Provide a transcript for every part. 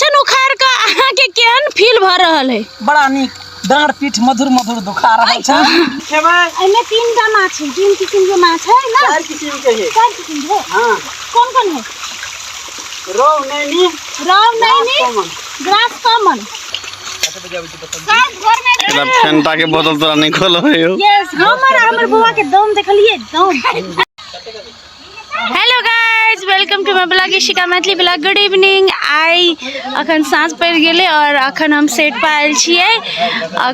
लक्षण उखाड़ का अहाँ के केहन फील भ रहल है? बड़ा निक डाँड़ पीठ मधुर मधुर दुखा रहल छै। एमे 3 टा माछ है, 3 किस्म के माछ है ना? 4 किस्म के है। 4 किस्म है। हां कौन है? रोहू नैनी, ग्रास कॉमन। एटा फेंटा के बोतल तोरा नहीं खोलो हो। यस, हमर बुआ के दम देखलिए दम। Hello guys, welcome to my blog Ishika Maithili blog. Good evening. आई अखन साँझ पड़ गए और अखन हम सेट पर आयल छियै।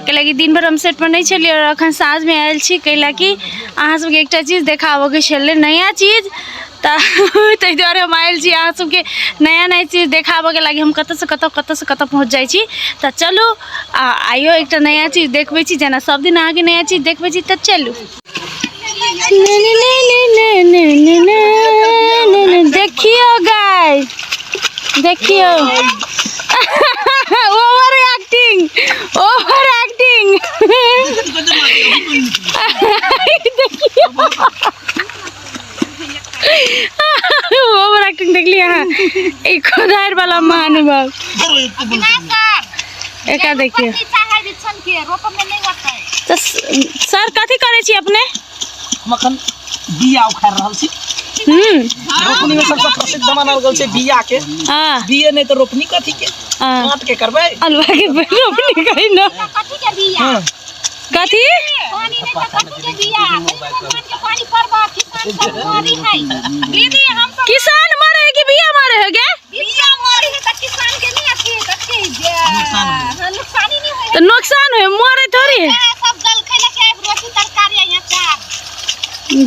कैलाकि दिन भर हम सेट पर नहीं छलिए और अखन साँझ में आयल छी कैलाकि अहाँ सबके एकटा चीज देखाबो के छलै, नया चीज। ताहि दुआरे हम आयल छी अहाँ सबके नया चीज देखाबो के लागी। हम कतऽ से कतऽ पहुँच जाइ छी। तऽ चलू आइयो एकटा नया चीज देखबै छी, जेना सब दिन अहाँ के नया चीज देखबै छी। तऽ चलू देखियो गाइस, देखियो ओवर एक्टिंग ओवर एक्टिंग देख लिया। एक खुदार वाला महानुभाव एका देखियो। तो सर कथी करे छी अपने? हम अखन बिया उखाड़ रहल छी। रोपनी में सबसे प्रसिद्ध मानल गेल छै बिया के। बिया नहीं तो रोपनी कथी के? काट के करबै। अलवा के रोपनी कहि न। कथी के बिया? कथी? पानी नहीं तो कथी के बिया? पानी परबा किसान सब मरी है। दीदी हम सब किसान मरे है कि बिया मरे है गे? बिया मरी है त किसान के नहीं अच्छी कथी नुकसान ही नहीं होय। तो नुकसान है, मरे थोड़ी है। सब जल खैला के रोटी तरकारी यहाँ चार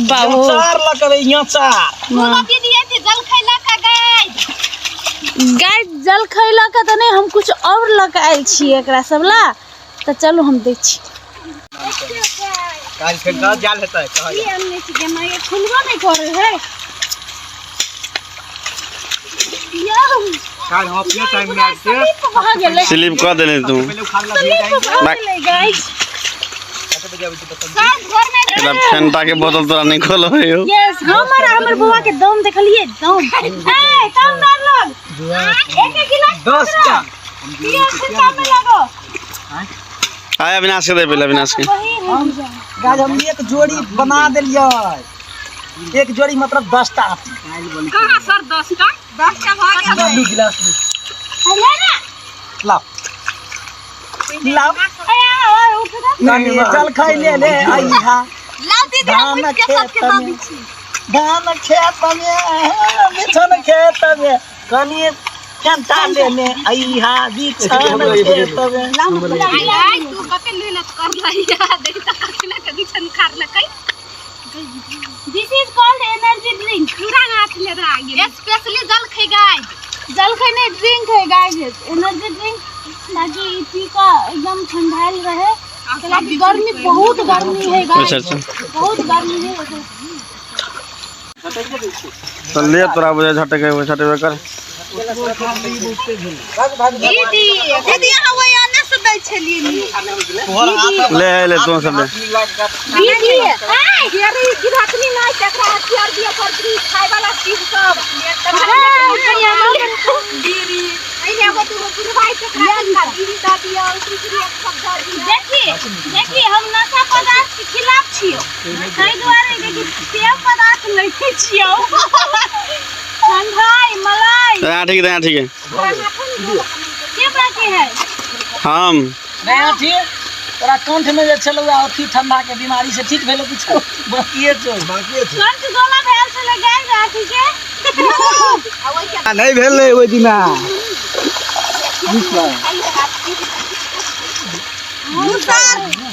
बाबू चार लकवे यहाँ चार। बोलो दीदी ये जल खैला का गाय जल खैला का तो नहीं, हम कुछ और लगायल छी एकरा सब ला। तो चलो हम देख छी। काल फेर का जाल हेतै कहां? ये हमने से मैं ये खुलवा नहीं करे है। काल हम अपने टाइम में आके वहां गेले स्लिप कर देले तू। पहले उखाड़ ला गाइस। एटा फेंटा के बोतल तोरा नहीं खोलो हो। यस, हमर बुआ के दम देखलिए दम। ए कम ना लोग, एक गिलास 10 का 30 में लगो। आया अविनाश के दे पहले अविनाश के। गाज हम एक जोड़ी बना देलिए। एक जोड़ी मतलब 10 टा। कहां सर 10 का भाग गया। 2 गिलास हेलो ना लाओ लाओ नानी चल खाई ले आईहा। लाओ दीदी हम के सबके दादी छी। धान खेत में बिछन खेत में कनी चंता लेने आईहा बिछन खेत में। आई तू कते मेहनत कर लइया देख त कखना के बिछन खार लकै। This is called energy drink. पूरा हाथ ले रहा है स्पेशली जल खै गाय। जल खैने ड्रिंक है गाइस, एनर्जी ड्रिंक, ताकि पी का एकदम ठंडाइल रहे। क्योंकि गर्मी बहुत गर्मी है गाइस, बहुत गर्मी है। तो ले तोरा बुझे झटके कर। दीदी यहाँ वो आने से दै छलिए ले तू सब ले। दीदी यार ई गिरहतनी नहीं देखा हथियार दिया पर खाए वाला चीज सब दीदी अइने अब तू गुरु भाई से खा दीदी दादी और दूसरी सब देखिए हम नशा पदार्थ के खिलाफ छियो, ताहि दुआरे देखिए पेय पदार्थ लइते छियो। ठंडाई मलाई हां ठीक है के बाकी है। हम नया ठीक तोरा कंठ में जे छलौ अथी ठंडा के बीमारी से ठीक भेलो किछो बाकी छै कंठ गोला भेल छले गाय राखी के नहीं भेल रे ओइ दिना।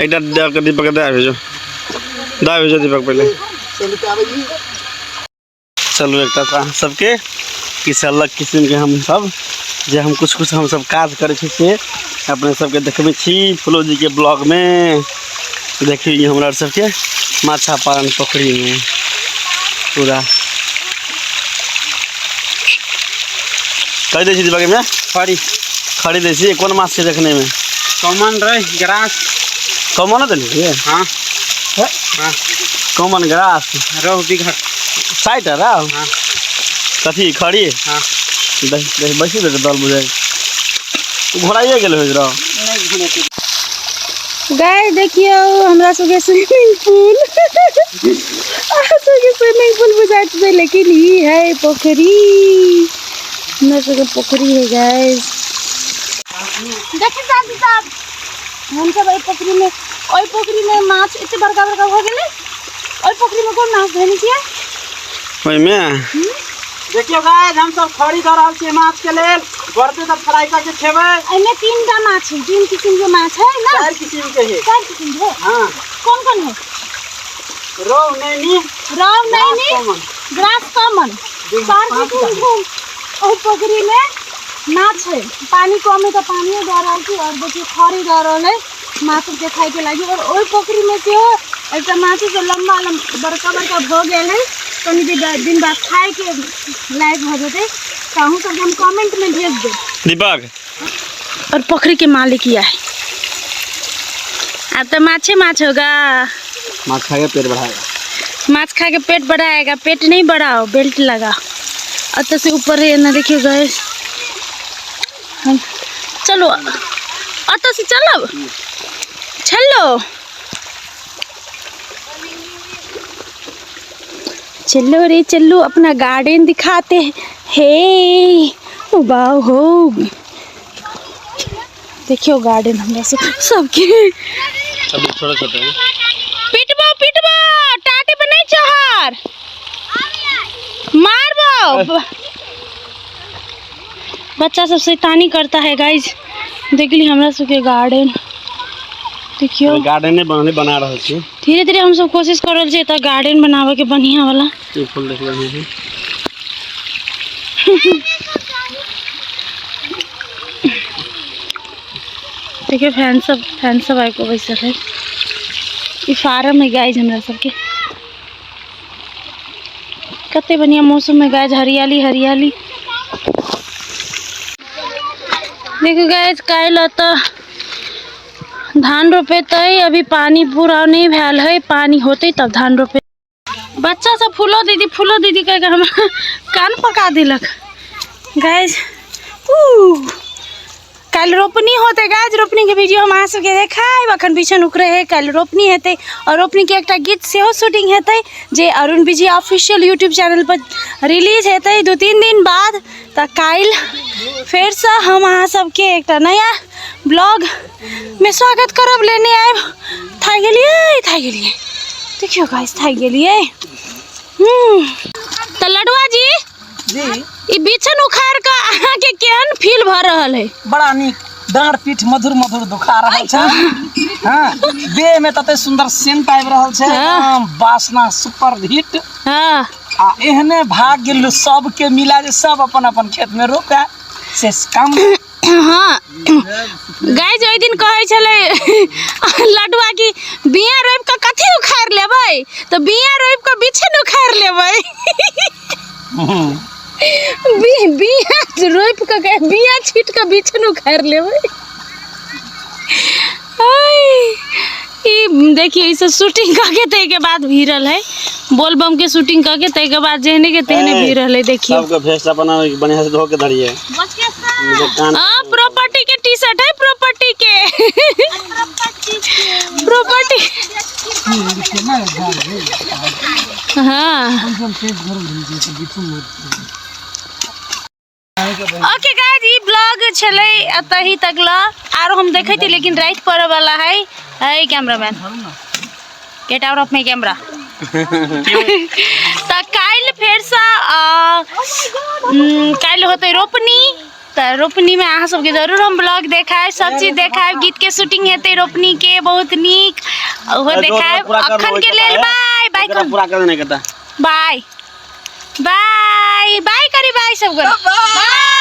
एटा दीपक दे भेजो दीपक पहले। चलो एक सबके किस अलग किस्म के हम सब जे हम कुछ हम सब काज करे छी से अपने सबके देखबे छी फुलो जी के ब्लॉग में। देखिए हमरा सबके माछा पालन पोखरी में पूरा कह दे छी दीपक में खड़ी दे छी। कौन माछ के देखने में कॉमन रहे ग्रास कॉमन देलिए। हाँ कॉमन ग्रास रोहू बिघट साइट है रहा। हाँ कथी खड़ी? हाँ बैसी दे दल बुझाई घोड़ाइए गेल हो रहा गाय देखियो हमरा सबके स्विमिंग पूल स्विमिंग पूल बुझाइत छै, लेकिन ई है पोखरी। हमरा सबके पोखरी है गाइस। देखिए साथी साहब हम सब ओइ पोखरी में माछ एते बड़का बड़का हो गेले। ओइ पोखरी में कोन माछ धनि छियै ओइ में। देखियो गाइस हम सब खड़ी कर रहल छी माछ के लेल। बढ़ते तब फ्राई करके खेबै। एमे 3टा माछ है, 3 किस्म के माछ है ना। 4 किस्म के है। 4 किस्म के। हां कौन कौन है? रोहू नैनी, ग्रास कॉमन। 4 किस्म के ओइ पोखरी में माछ है। पानी कम है तो पानी दे रहल छी और देखिए खरी दे रहल है माछ के खाए के लागी। और ओइ पोखरी में से एकटा माछ जो लंबा बड़का बड़का भ गेल है, कनी दिन बाद खाए के लायक हो जते तो हम सब हम कमेंट में भेज दे दीपक। और पोखरी के मालिक यह है। अब तो माछ होगा। माछ खा के पेट बढ़ाएगा। माछ खा के पेट बढ़ाएगा। पेट नहीं बढ़ाओ, बेल्ट लगा। अत से ऊपर है ना, देखियो गाइस। चलो अत से चलो चलो रे चलो, अपना गार्डन दिखाते हैं। हे वाओ हो, देखियो गार्डन हमरा सबके। अभी छोटे छोटे हैं। पिटबो टाटी पे नहीं चहर मारबो। बच्चा सब शैतानी करता है गाइज। देख ली हमरा सबके गार्डन देखियो। गार्डन बना रहल छी। धीरे धीरे हम सब कोशिश कर रहल छी त गार्डन बनावे के बढ़िया वाला। ई फूल देख रहे हैं। देखिए फैन सब आके बैसल है। ई फार्म है गाइज हमरा सबके। कते बढ़िया मौसम में गाइज, हरियाली हरियाली। देखो गाइज काल्हि तो धान रोपेतै। अभी पानी पूरा नहीं भेल है, पानी होते तब धान रोपे। बच्चा सब फूलो दीदी कह के हमरा कान पका दिलक गाइज। कल रोपनी होते गाइज। रोपनी के वीडियो हम अहाँ सबके देखाएब। अखन बिछन उखड़े है, कल रोपनी हेतै। और रोपनी के एकटा गीत सेहो शूटिंग हेतै जे अरुण विजय ऑफिशियल यूट्यूब चैनल पर रिलीज हेतै 2-3 दिन बाद। तो कल फिर से हम अहाँ सबके एकटा नया ब्लॉग में स्वागत करब, लेने आएब। थाक गेलिए देखियो गाइस, थाक गेलिए। तो लडुआ जी ई बिछन उखाड़ के अहाँ के केहन फील भ रहल है? बड़ा नीक। डाँड़ पीठ मधुर दुखा रहल छै। हां देह में तते सुंदर सेंट आबि रहल छै, एकदम वासना सुपर हिट। हां आ एहने भाग गेल सब के मिला जे सब अपन अपन खेत में रोपे से काम। हाँ गाइज ओइ दिन कहे छले लडुआ की बिया रोप के कथी उखाड़ लेबै, तो बिया रोप के बिछन उखाड़ लेबै। बिया रोप के बिया छीट के बिछन उखाड़ लेबै। ई देखिए इस शूटिंग करके ते के बाद भीरल है। बोलबम के शूटिंग करके ते के बाद जेहने के तेहने भीरल है। देखिए सबके भेस अपना बढ़िया से धो के धरिए। हां प्रॉपर्टी के टी-शर्ट है, प्रॉपर्टी के प्रॉपर्टी। हाँ ओके गाइस, ई ब्लॉग छले अतही तकला। आरो हम देखे थे लेकिन रात पड़े वाला है। Hey cameraman get out of my camera. तो काल फिर से काल होते रोपनी। तो रोपनी में अहाँ सबके जरूर हम ब्लॉग देखाए, सब चीज देखाए। गीत के शूटिंग हेते रोपनी के बहुत नीक, वो देखाए। अखन के लेल बाय बाय पूरा कर देने कहता। बाय बाय बाय करी बाय सब कर बाय।